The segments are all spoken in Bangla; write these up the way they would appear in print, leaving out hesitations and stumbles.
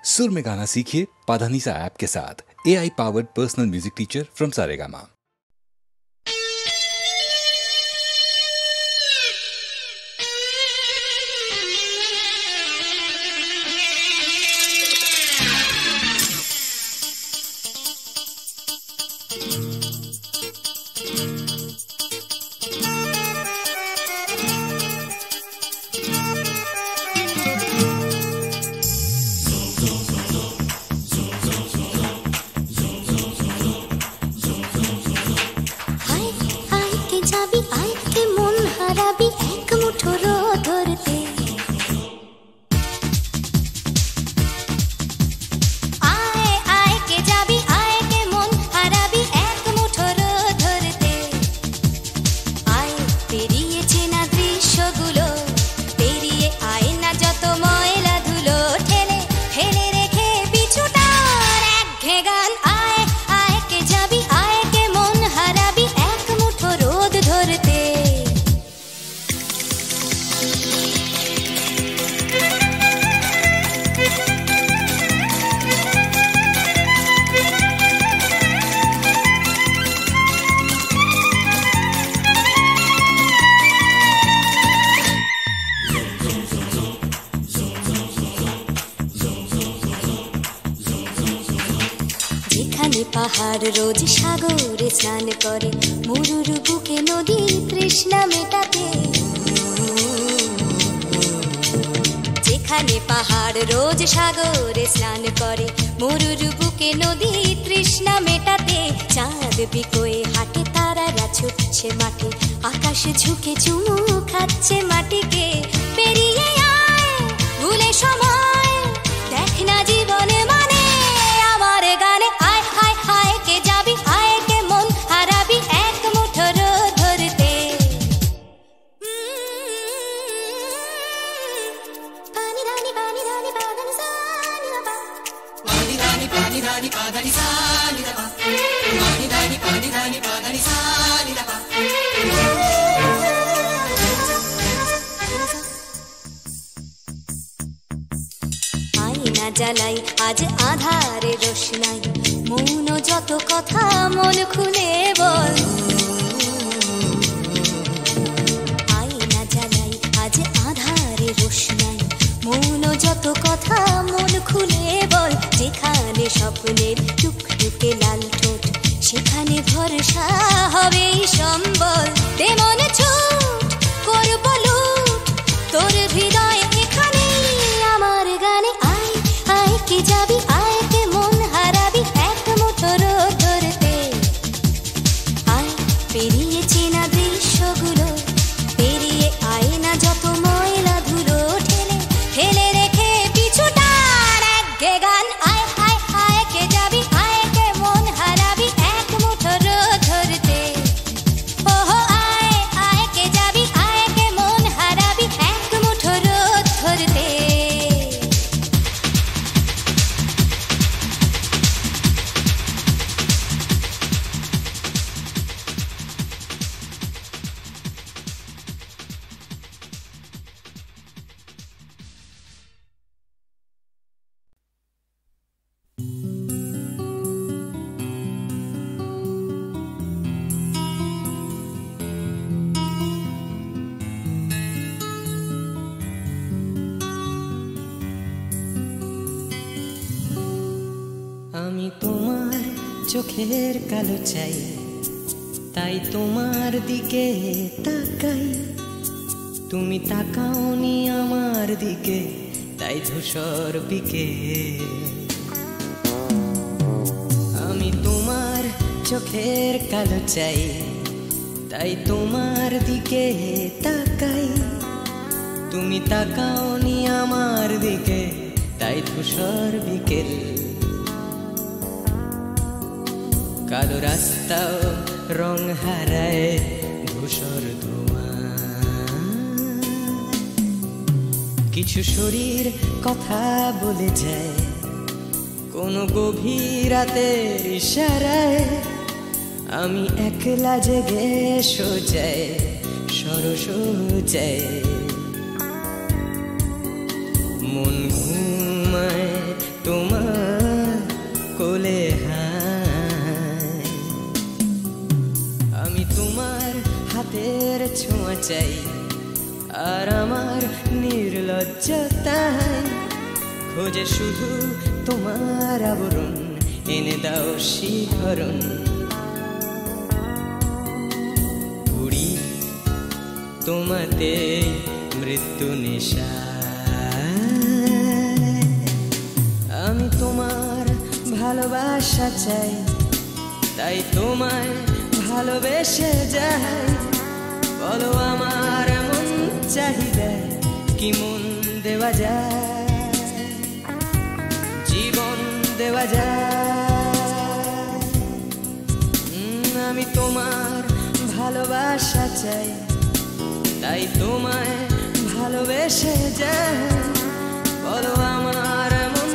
सुर में गाना सीखिए पाधानीसा ऐप के साथ। AI powered personal music teacher from Saregama. পাহাড় রোজ সাগরে স্নান করে, মরুর বুকে নদী তৃষ্ণা মেটাতে। যেখানে পাহাড় রোজ সাগরে স্নান করে, মরুর বুকে নদী তৃষ্ণা মেটাতে। চাঁদ বিকোয়ে হাটে, তারারা ছুটছে মাঠে, আকাশ ঝুঁকে চুমু খাচ্ছে মাটিকে। পেরিয়ে আয় ভুলে সময়, দেখ না জীবনে মানে আমার গানে। আয় হায় হায় কে যাবি, আয় কে মন হারাবি এক মুঠো রোদ ধরতে। পানি রানি পানি রানি পাদানি সানি রাবা, পানি রানি পাদানি সানি রাবা, পানি রানি পাদানি সানি রাবা। আয়না জ্বালাই আজ আধারে রোশনাই, মৌন যত কথা মন খুলে বল। আয়না জ্বালাই আজ আধারে রোশনাই, মৌন যত কথা মন খুলে বল। যেখানে স্বপ্নের টুকটুকে লাল ঠোঁট, সেখানে ভরসা হবে সম্বল। তেমন ছুট করব লুট তোর হৃদয় এখানে আমার গানে। আয় আয় কে যাবি, আয় কে মন হারাবি এক মুঠো রোদ ধরতে। আয় পেরিয়ে চেনা দৃশ্যগুলো, পেরিয়ে আয় না যত ময়লা ধুলো। ঠেলে ঠেলে রেখে পিছুটার একঘে গান। আয় হায় হায় কে যাবি, আয় কে মন হারাবি এক মুঠো রোদ ধরতে। ওহো আয় আয় কে যাবি, আয় কে মন হারাবি এক মুঠো রোদ ধরতে। আমি তোমার চোখের কালো চাই, তাই তোমার দিকে তাকাই। তুমি তাকাওনি আমার দিকে, তাই ধূসর বিকেল। আমি তোমার চোখের কালো চাই, তাই তোমার দিকে তাকাই। তুমি তাকাওনি আমার দিকে, তাই ধূসর বিকেল। কালো রাস্তাও রং হারায় ধূসর ধোঁয়া। কিছু শরীর কথা বলে যায় কোনো গভীর রাতের ইশারায়। আমি একলা জেগে সোজায় সরস যায়। মন ঘুমায় চাই, আর আমার নির্লজ্জতায় খোঁজে শুধু তোমার আবরণ, এনে দাও শিহরণ। পুরি তোমাতে মৃত্যু নেশা, আমি তোমার ভালোবাসা চাই, তাই তোমায় ভালোবেসে যাই। বলো আমার এমন চাহিদা কি মন দেওয়া যায়, জীবন দেওয়া যায়। আমি তোমার ভালোবাসা চাই, তাই তোমায় ভালোবেসে যাই। বলো আমার এমন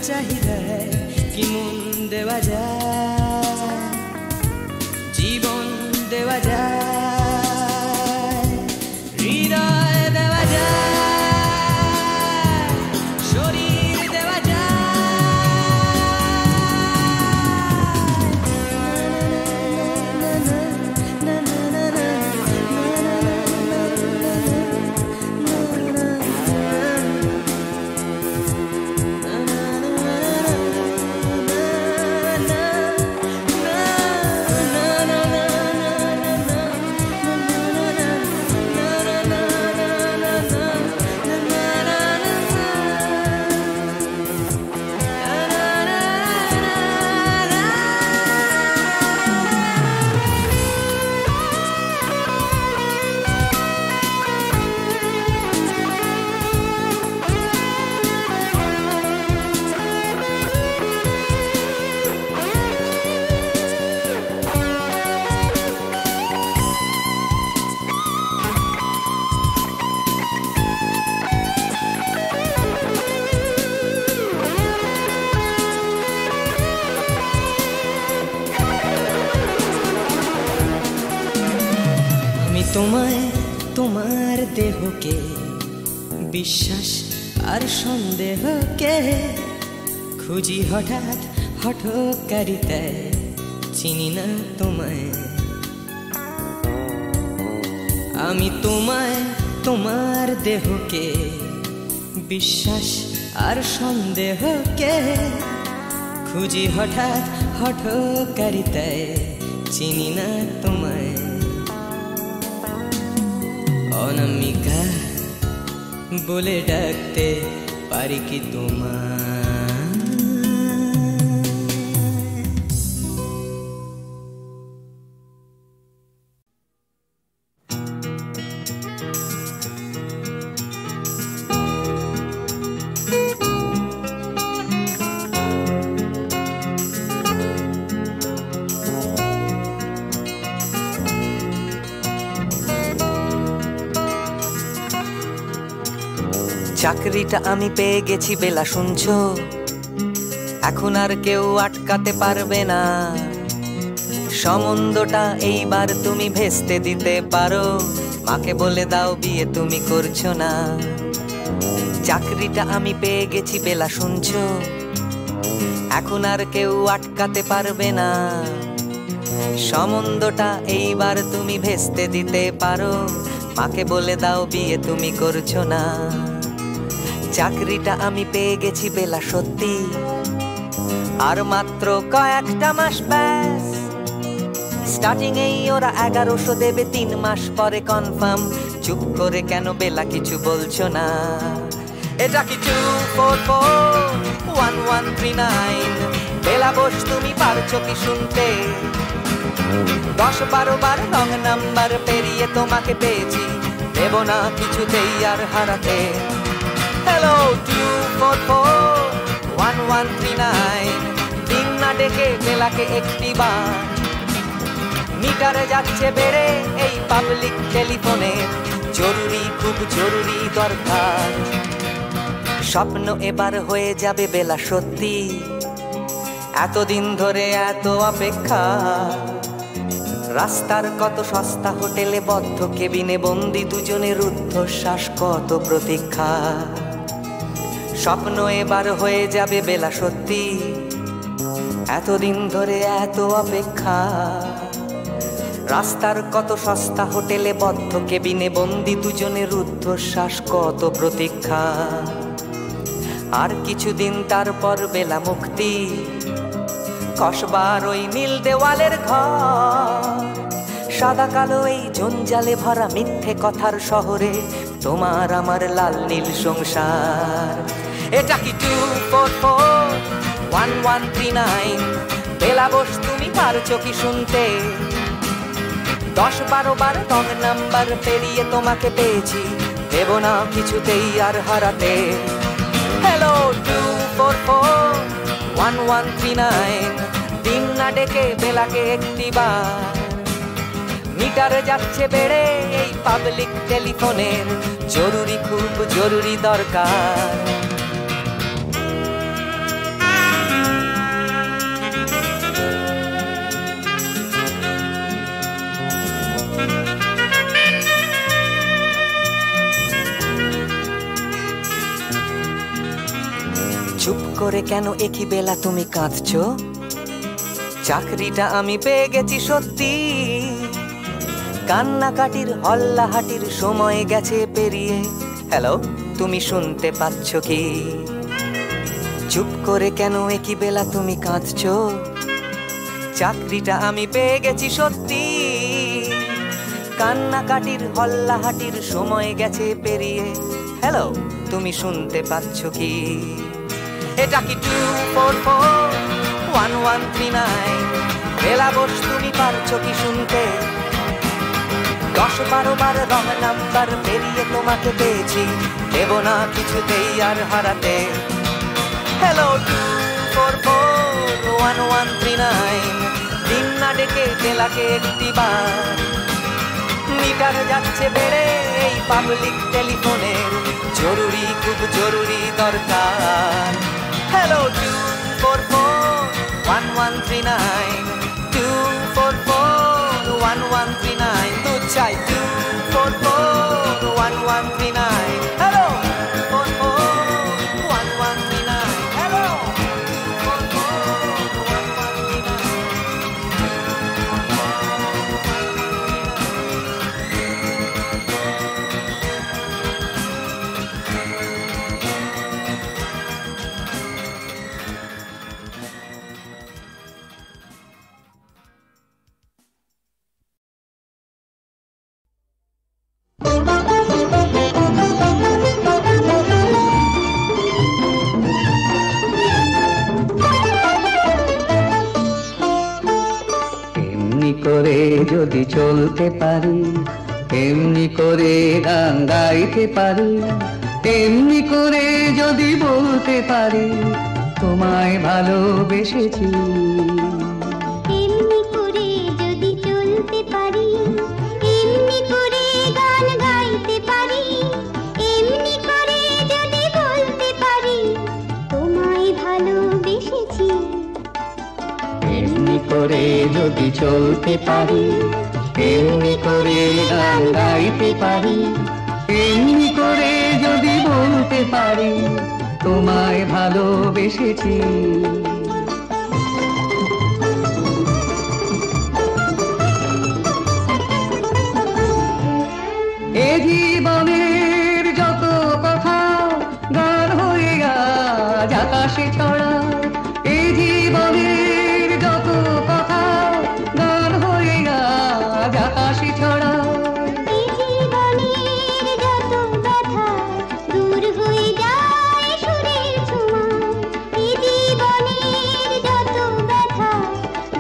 চাহিদা কি মন দেওয়া যায়, জীবন দেওয়া যায়, হৃদয় দেওয়া যায়, শরীর দেওয়া তোমায়, তোমার দেহকে বিশ্বাস আর সন্দেহকে খুঁজি হঠাৎ হঠকারিতায়, চিনি না তোমায়। আমি তোমায়, তোমার দেহকে বিশ্বাস আর সন্দেহকে খুঁজি হঠাৎ হঠকারিতায়, চিনি না তোমায়। অনামিকা বলে ডাকতে পারি কি তোমায়? চাকরিটা আমি পেয়ে গেছি বেলা, শুনছো? এখন আর কেউ আটকাতে পারবে না। সম্বন্ধটা এইবার তুমি ভেস্তে দিতে পারো, মাকে বলে দাও বিয়ে তুমি করছো না। চাকরিটা আমি পেয়ে গেছি বেলা, শুনছো? এখন আর কেউ আটকাতে পারবে না। সম্বন্ধটা এইবার তুমি ভেস্তে দিতে পারো, মাকে বলে দাও বিয়ে তুমি করছো না। চাকরিটা আমি পেয়ে গেছি বেলা, সত্যি আর মাত্র কয়েকটা মাস ব্যাস। স্টার্টিং এই ওরা 1100 দেবে, 3 মাস পরে কনফার্ম। চুপ করে কেন বেলা কিছু বলছো না? এটা কি 2441139? বেলা বোস তুমি পারছো কি শুনতে? 10-12 বার রং নাম্বার পেরিয়ে তোমাকে পেয়েছি, দেব না কিছুতেই আর হারাতে। হ্যালো 2441139, দিন না ডেকে বেলাকে একটি বার। মিটারে যাচ্ছে বেড়ে এই পাবলিক টেলিফোনে, জরুরি খুব জরুরি দরকার। স্বপ্ন এবার হয়ে যাবে বেলা, সত্যি এতদিন ধরে এত অপেক্ষা। রাস্তার কত সস্তা হোটেলে বদ্ধ কেবিনে বন্দি দুজনের রুদ্ধশ্বাস, কত প্রতীক্ষা। স্বপ্ন এবার হয়ে যাবে বেলা, সত্যি এতদিন ধরে এত অপেক্ষা। রাস্তার কত সস্তা হোটেলে বদ্ধ কেবিনে বন্দি দুজনে রুদ্ধশ্বাস, কত প্রতীক্ষা। আর কিছুদিন তারপর বেলা মুক্তি, কসবার ওই নীল দেওয়ালের ঘর। সাদা কালো এই জঞ্জালে ভরা মিথ্যে কথার শহরে তোমার আমার লাল নীল সংসার। এটা কি 2441139? বেলা বস তুমি পারছো কি শুনতে? 10-12 বার রং নাম্বার পেরিয়ে তোমাকে পেয়েছি, দেব না কিছুতেই আর হারাতে। হ্যালো 2441139, দিন না ডেকে বেলাকে একটিবার। মিটার যাচ্ছে বেড়ে এই পাবলিক টেলিফোনের, জরুরি খুব জরুরি দরকার। চুপ করে কেন একই বেলা তুমি কাঁদছো? চাকরিটা আমি পেয়ে গেছি সত্যি, কান্নাকাটির হল্লাহাটির সময় গেছে পেরিয়ে। হ্যালো, তুমি শুনতে পাচ্ছ কি? চুপ করে কেন একই বেলা তুমি কাঁদছো? চাকরিটা আমি পেয়ে গেছি সত্যি, কান্নাকাটির হল্লাহাটির সময় গেছে পেরিয়ে। হ্যালো, তুমি শুনতে পাচ্ছ কি? এটা কি 2441139? বেলা বস তুমি পারছো কি শুনতে? 10-12 বার রং নাম্বার পেরিয়ে তোমাকে পেয়েছি, দেব না কিছুতেই আর হারাতে। হ্যালো 2441139, দিন না ডেকে বেলাকে একটিবার। মিটার যাচ্ছে বেড়ে এই পাবলিক টেলিফোনের, জরুরি খুব জরুরি দরকার। হ্যালো 2441139, 2441139, দু চাই 2441139। হ্যালো 2441139, হ্যালো করে যদি চলতে পারি, এমনি করে গান গাইতে পারি, এমনি করে যদি বলতে পারি তোমায় ভালোবেসেছি। এমনি করে যদি চলতে পারি, এমনি করে গান গাইতে পারি, এমনি করে যদি বলতে পারি তোমায় ভালোবেসেছি। এমনি করে যদি চলতে পারি, এমনি করে গান গাইতে পারি, এমনি করে যদি বলতে পারি তোমায় ভালোবেসেছি। এ জীবনের যত কথা গান হয়ে আজ আকাশে ছড়া, এ জীবনের যত কথা গান হয়ে আজ আকাশে ছড়া। এই জীবনের যত ব্যথা দূর হয়ে যায় সুরের ছোঁয়ায়, এই জীবনের যত ব্যথা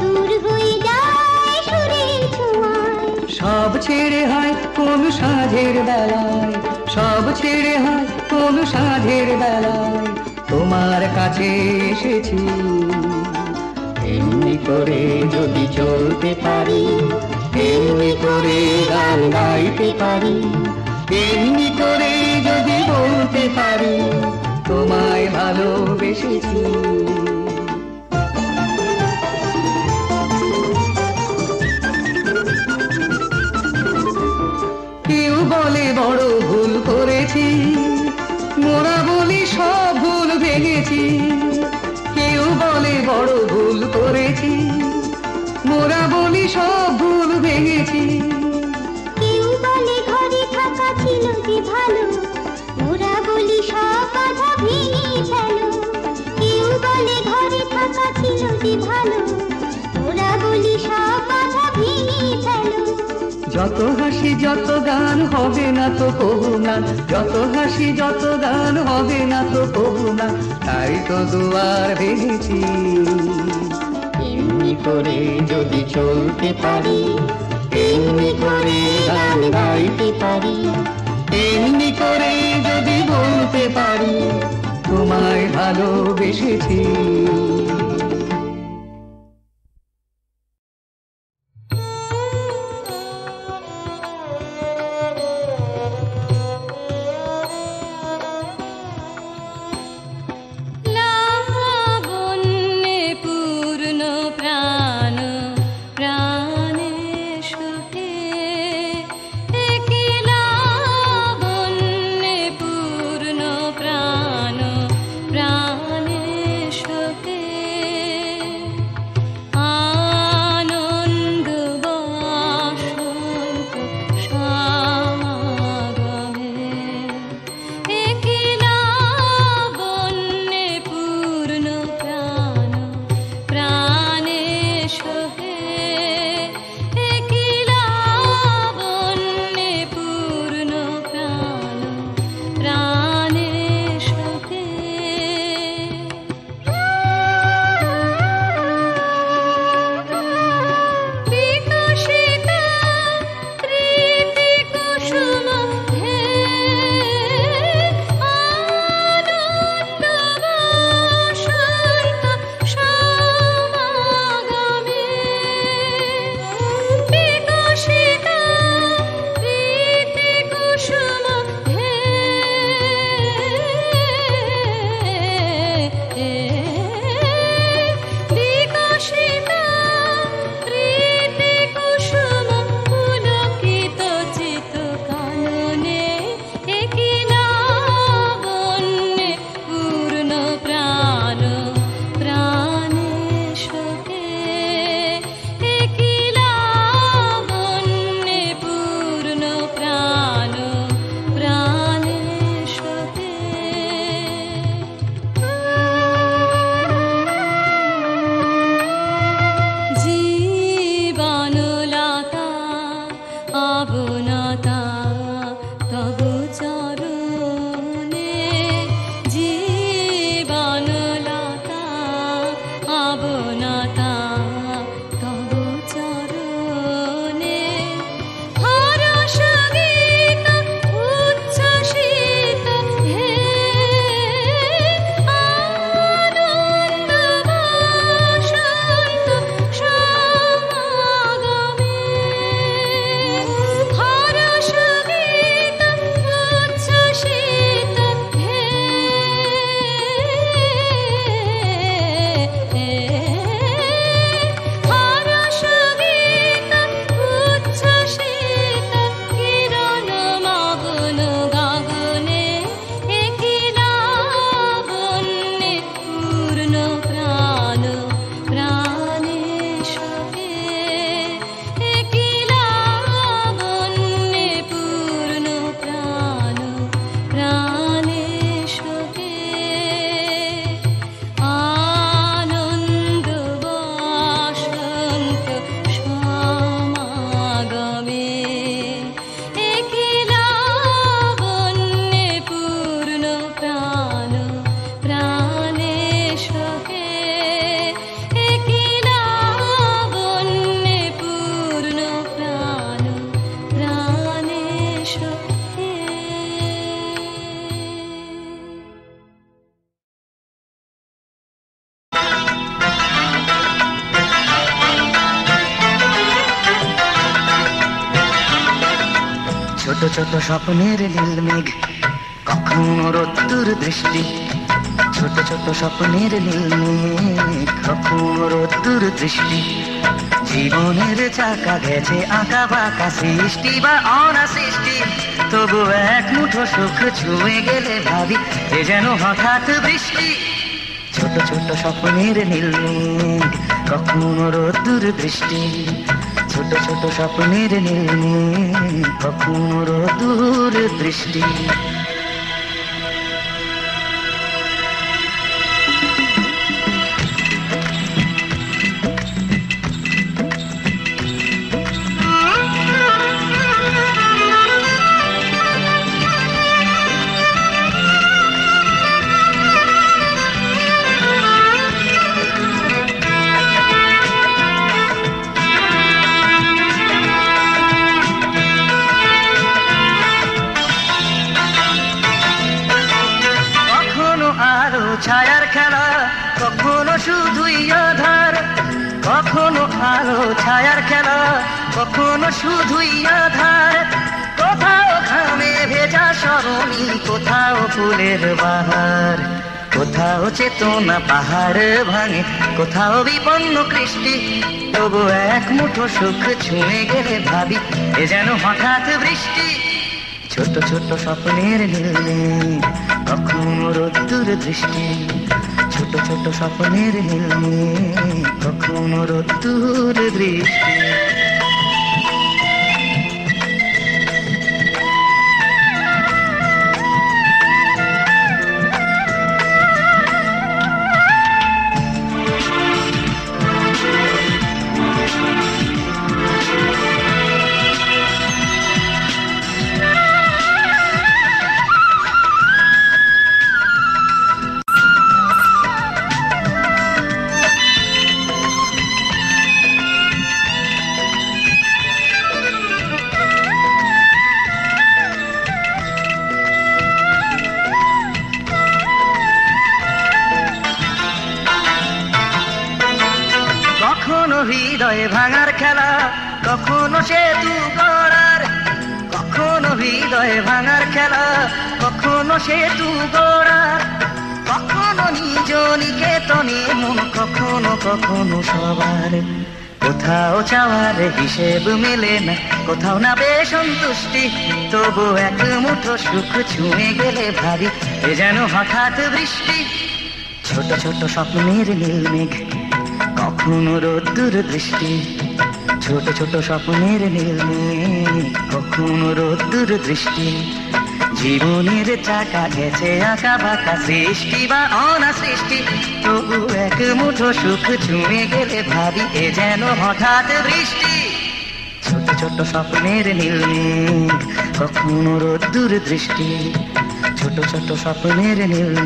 দূর হয়ে যায় সুরের ছোঁয়ায়। সব ছেড়ে হয় কোন সাঁঝের বেলায়, সব ছেড়ে হয় কোন সাঁঝের বেলায় তোমার কাছে এসেছি। এমনি করে যদি চলতে পারি, এমনি করে গান গাইতে পারি, এমনি করে যদি বলতে পারি তোমায় ভালোবেসেছি। কেউ বলে বড় ভুল করেছি, মোরা বলি সব ভুল ভেঙেছি। কেউ বলে বড় ভুল করেছি, মোরা বলি সব ভুল ভেঙেছি। ভেঙেছি। কেউ বলে ঘরে থাকা ছিল যে ভালো, ওরা বলি সব বাধা ভেঙে ফেলো। কেউ বলে ঘরে থাকা ছিল যে ভালো, ওরা বলি সব বাধা ভেঙে ফেলো। যত হাসি যত গান হবে না তো কবু না, যত হাসি যত গান হবে না তো কবু না, তাই তো দুয়ার ভেঙেছি। এমনি করে যদি চলতে পারি, এমনি করে গান গাইতে পারি, এমনি করে যদি বলতে পারি তোমায় ভালোবেসেছি। ছোট ছোট স্বপ্নের নীল মেঘ, কখনো রোদ্দুর দৃষ্টি। ছোট ছোট স্বপ্নের নীল মেঘ, কখনো রোদ্দুর দৃষ্টি। জীবনের চাকা গেছে আঁকা বাঁকা, সৃষ্টি বা অনা সৃষ্টি। তবু এক মুঠো সুখ ছুঁয়ে গেলে ভাবি এ যেন হঠাৎ বৃষ্টি। ছোট ছোট স্বপ্নের নীল মেঘ, কখনো রোদ্দুর দৃষ্টি। ছোট ছোট স্বপ্নের নীল কখনো দূর দৃষ্টি। ছায়ার খেলা কখনো শুধুই আধার, কখনো আলো ছায়ার খেলা কখনো শুধুই আধার। কোথাও ঘামে ভেজা সরণি, কোথাও ফুলের বাহার, কোথাও চেতনা পাহাড় ভাঙে, কোথাও বিপন্ন কৃষ্টি। তবু এক মুঠো সুখ ছুঁয়ে গেলে ভাবি এ যেন হঠাৎ বৃষ্টি। ছোট ছোট স্বপ্নের নীল কখনো রোদ্দুর দৃষ্টি, ছোট ছোট স্বপ্নের নীল কখনো রোদ্দুর দৃষ্টি। কখনো হৃদয়ে ভাঙার খেলা কখনো সেতু গড়ার, কখনো হৃদয়ে ভাঙার খেলা কখনো সেতু গড়ার। কখনো নিজ নিকেতনে মন কখনো কখনো সবার। কোথাও চাওয়ার হিসেব মেলে না, কোথাও না বেসন্তুষ্টি। তবু এক মুঠো সুখ ছুঁয়ে গেলে ভাবি এ যেন হঠাৎ বৃষ্টি। ছোট ছোট স্বপ্নের নীল মেঘ কখনো রোদ্দুর দৃষ্টি, ছোট ছোট স্বপ্নের নীল কখনো রোদ্দুর দৃষ্টি। জীবনের চাকা গেছে আঁকা বাঁকা, সৃষ্টি বা অনা সৃষ্টি। তবু এক মুঠো সুখ ছুঁয়ে গেলে ভাবি এ যেন হঠাৎ বৃষ্টি। ছোট ছোট স্বপ্নের নীল কখনো রোদ্দুর দৃষ্টি, ছোট ছোট স্বপ্নের নীল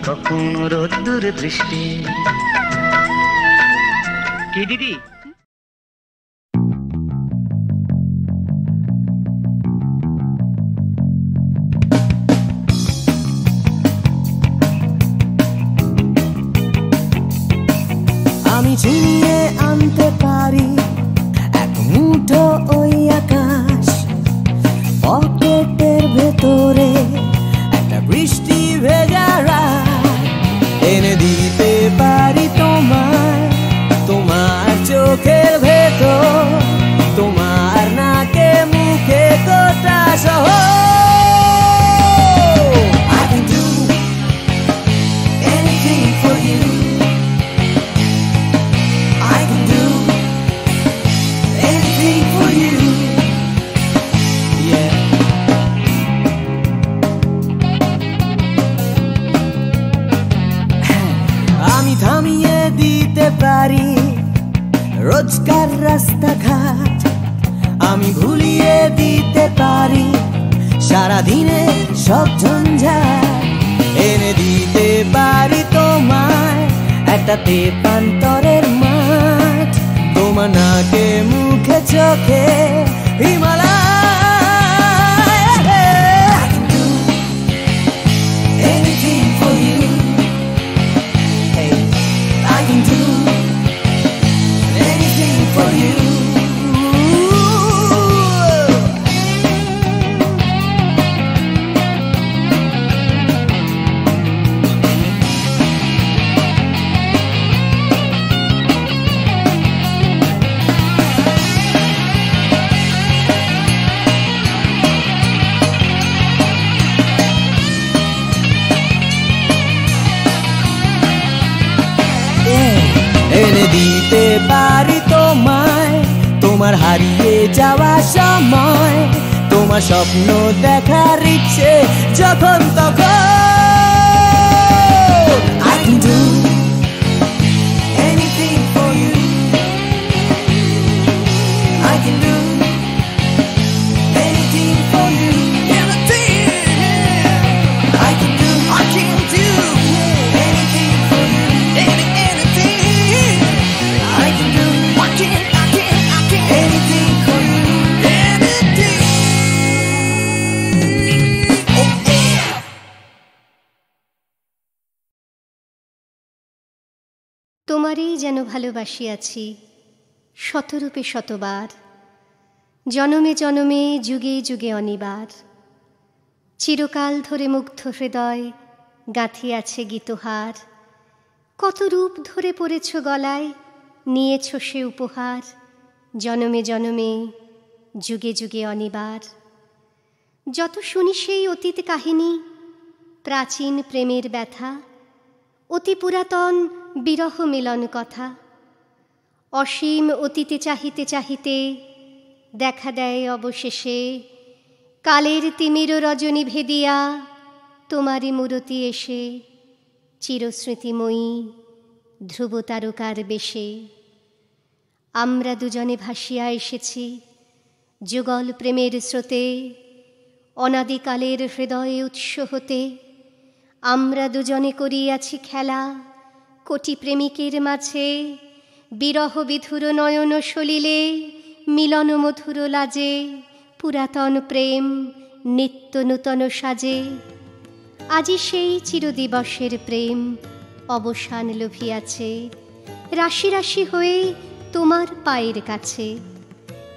কখনো রোদ্দুর দৃষ্টি। কি দিদি? আমি ছিনিয়ে আনতে পারি এক মুঠো ওই আকাশ, পকেটের ভেতরে একটা বৃষ্টি ভেজা রাত এনে দিতে পারি তোমার, তোমার চোখের ভেতর, তোমার নাকে মুখে গোটা শহর। I can do anything for you, I can do anything for you, yeah. আমি থামিয়ে দিতে পারি রোজকার রাস্তাঘাট, আমি ভুলিয়ে দিতে পারি সারাদিনে সব ঝঞ্ঝাট, এনে দিতে পারি তোমায় একটা তেপান্তরের মাঠ, তোমার নাকে মুখে চোখে Himalaya. I can do anything for you, hey, I can do anything for you. এনে দিতে পারি তোমায় তোমার হারিয়ে যাওয়া সময়, তোমার স্বপ্ন দেখার ইচ্ছে যখন তখন। I can do anything for you, I can do anything for you, anything. I can do anything for you, anything. I can do anything for you, anything. Oh yeah. তোমারই যেন ভালোবাসিয়াছি শতরূপে শতবার, জনমে জনমে যুগে যুগে অনিবার। চিরকাল ধরে মুগ্ধ হৃদয় গাঁথিয়াছে গীতহার, কত রূপ ধরে পড়েছ গলায়, নিয়েছ সে উপহার। জনমে জনমে যুগে যুগে অনিবার। যত শুনি সেই অতীত কাহিনী, প্রাচীন প্রেমের ব্যথা, অতি পুরাতন বিরহ মিলন কথা। অসীম অতীতে চাহিতে চাহিতে দেখা দেয় অবশেষে, কালের তিমির রজনী ভেদিয়া তোমারই মূরতি এসে, চিরস্মৃতিময়ী ধ্রুব তারকার বেশে। আমরা দুজনে ভাসিয়া এসেছি যুগল প্রেমের স্রোতে, অনাদিকালের হৃদয়ে উৎস হতে। আমরা দুজনে করিয়াছি খেলা কোটি প্রেমিকের মাঝে, বিরহ বিধুর নয়ন সলিলে মিলন মধুর লাজে। পুরাতন প্রেম নিত্য নূতন সাজে, আজি সেই চিরদিবসের প্রেম অবসান লভিয়াছে। রাশি রাশি হয়ে তোমার পায়ের কাছে,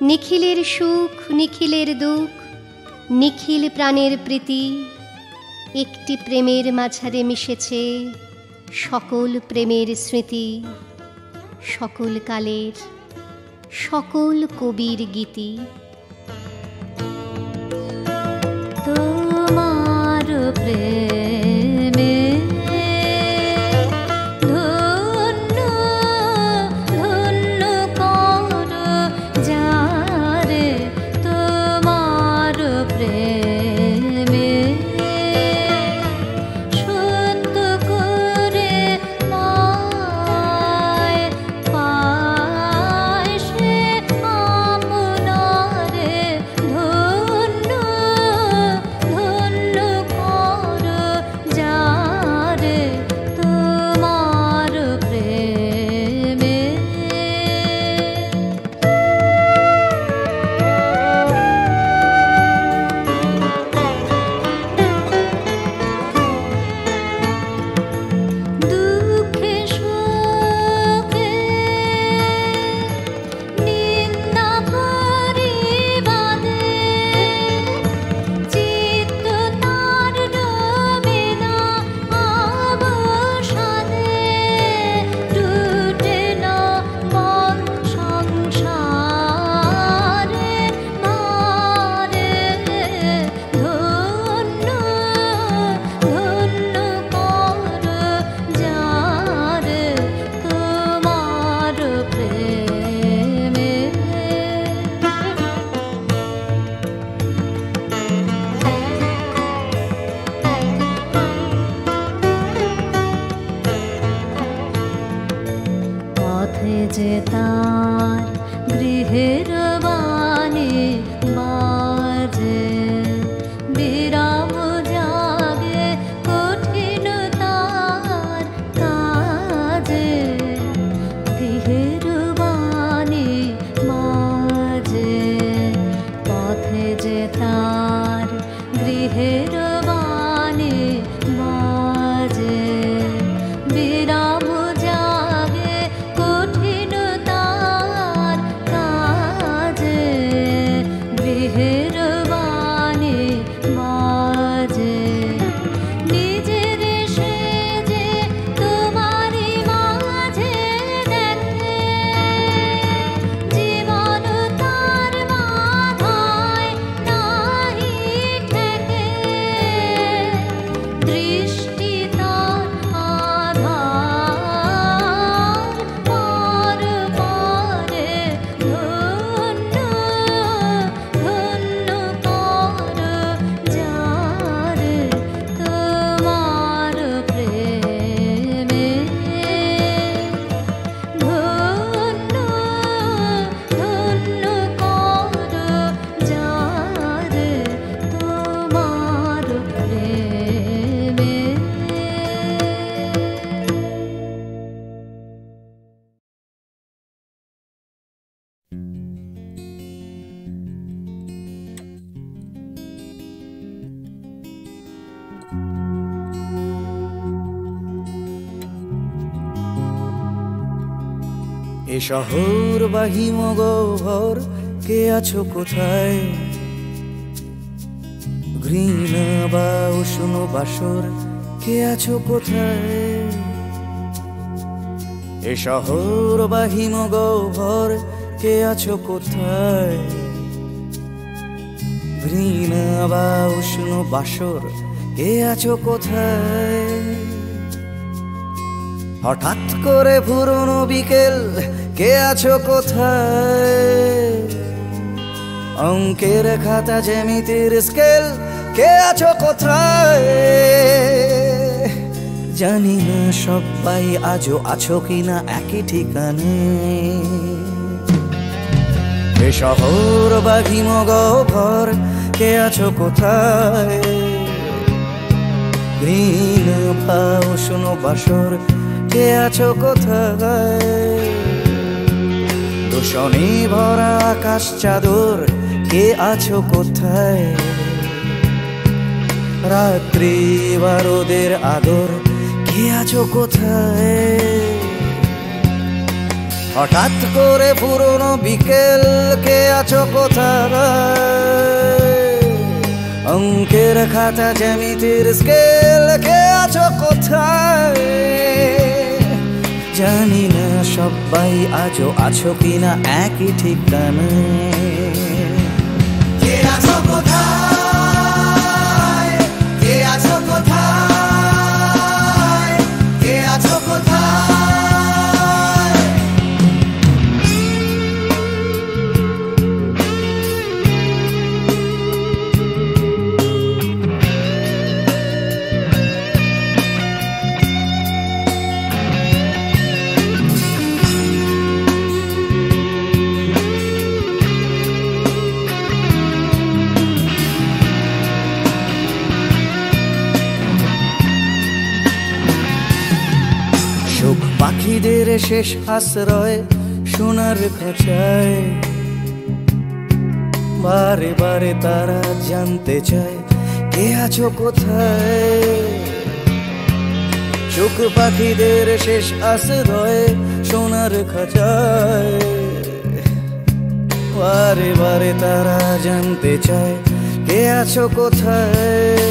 নিখিলের সুখ নিখিলের দুঃখ, নিখিল প্রাণের প্রীতি। একটি প্রেমের মাঝারে মিশেছে সকল প্রেমের স্মৃতি, সকল কালের সকল কবির গীতি। তোমার প্রেমে ধন্য ধন্য কর যারে, তোমার প্রেমে সত্য করে পায় পায় সে আপনারে। ধন্য ধন্য কর যারে, তোমার প্রেমে। দুঃখে শোকে নিন্দা পরিবাদে, চিত্ত তার ডোবে না অবসাদে। টুটে না মন সংসারে মারে। ধন্য ধন্য কর যারে, তোমার প্রেমে। পথে যে তার গৃহের বাণী বাজে, বিরাম জাগে কঠিন তার কাজে। গৃহের বাণী বাজে, পথে যে তার গৃহের বাণী বাজে। বিরাম জাগে কঠিন তার এ শহর বা হিমগহ্বর, কে আছো কোথায়? ঘৃণা বা উষ্ণ বাসর, কে আছো কোথায়? এ শহর বা হিমগহ্বর, কে আছো কোথায়? ঘৃণা বা উষ্ণ বাসর, কে আছো কোথায়? হঠাৎ করে পুরনো বিকেল, কে আছো কোথায়? অঙ্কের খাতা জ্যামিতির স্কেল, কে আছো কোথায়? জানি না সবাই আজও আছো কিনা একই ঠিকানে। এ শহর বা হিমগহ্বর, কে আছো কোথায়? ঘৃণা বা উষ্ণ বাসর, কে আছো কোথায়? দূষণে ভরা আকাশ চাদর, কে আছো কোথায়? রাত্রি বা রোদের আদর, কে আছো কোথায়? হঠাৎ করে পুরনো বিকেল, কে আছো কোথায়? অঙ্কের খাতা জ্যামিতির স্কেল, কে আছো কোথায়? জানি না সবাই আজও আছো কিনা একই ঠিকানায়। কে আছো কোথায়? কে আছো কোথায়? কে আছো কোথায়? পাখিদের শেষ আশ্রয় সোনার খাঁচায়, বারে বারে তারা জানতে চায় কে আছো কোথায়। চোখ পাখিদের শেষ আশ্রয় সোনার খাঁচায়, বারে বারে তারা জানতে চায় কে আছো কোথায়।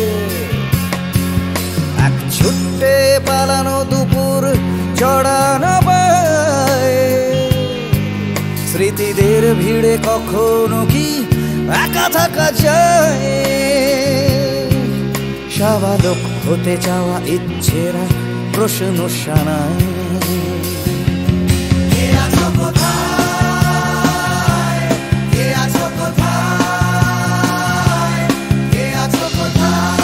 এক ছুটে পালানো দুপুর জড়ানো পায়, স্মৃতিদের ভিড়ে কখনো কি একা থাকা যায়। স্বাভাবিক হতে চাওয়া ইচ্ছেরা প্রশ্ন শানায়। কে আছো কোথায়? কে আছো কোথায়? কে আছো কোথায়?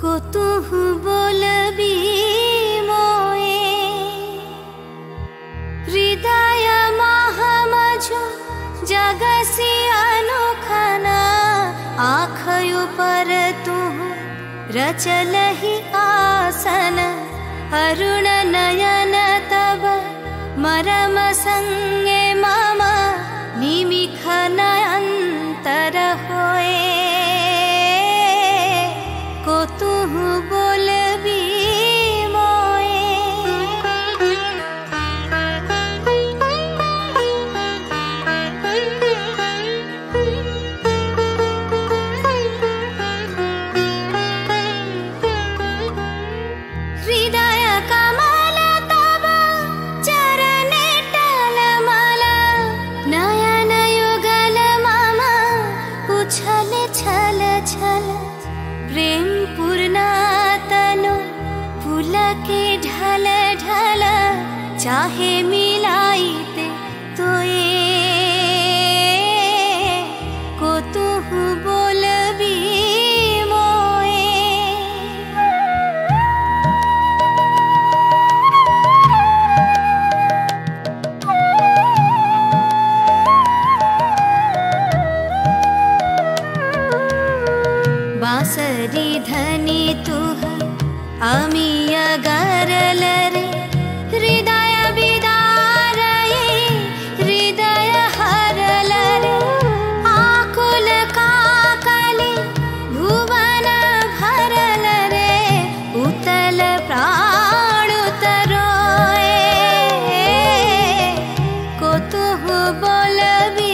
কতহু বলবি মোয়ে হৃদয় মহামঝু জগসি অনুখানা आँखयों पर तू रचलहि आसन अरुण नयन तब मरम संगे मम निमिख नयंतर होए को तू बोलबी मोए। चाहे मिलाइते तोए কতহু বলবি মোয়ে बांसरी धनी तुह आमी अगरल रे हृदय बिदारये हृदय हरल रे आकुल काकली भुवन भरल रे उतल प्राण उतरोए कतहु बोलबी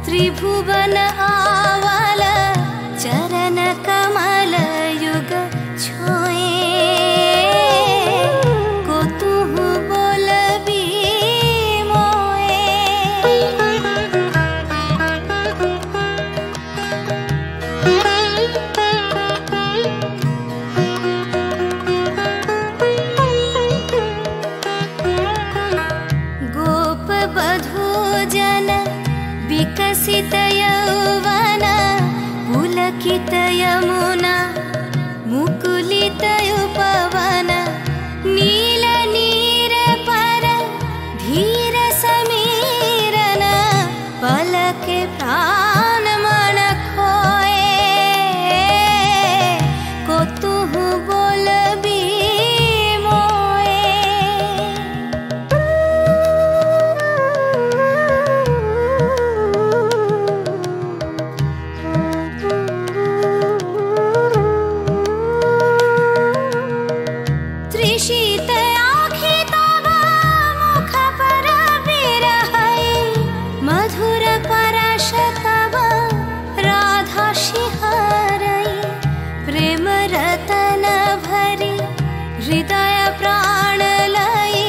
त्रिभुवन आवाला चरण कमल युग छोए कतहु बोलबी मोए गोप बधू जन विकसित यौवन पुलकित यमुना मुकुलित उपवन नील नीर पर धीर समीरन पलक प्राण मन खोए कतहु बोलबी शीत आँखि तब मुख पर बिरहै मधुर परश तब राधा शिहरै प्रेम रतन भरी हृदय प्राण लै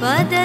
पद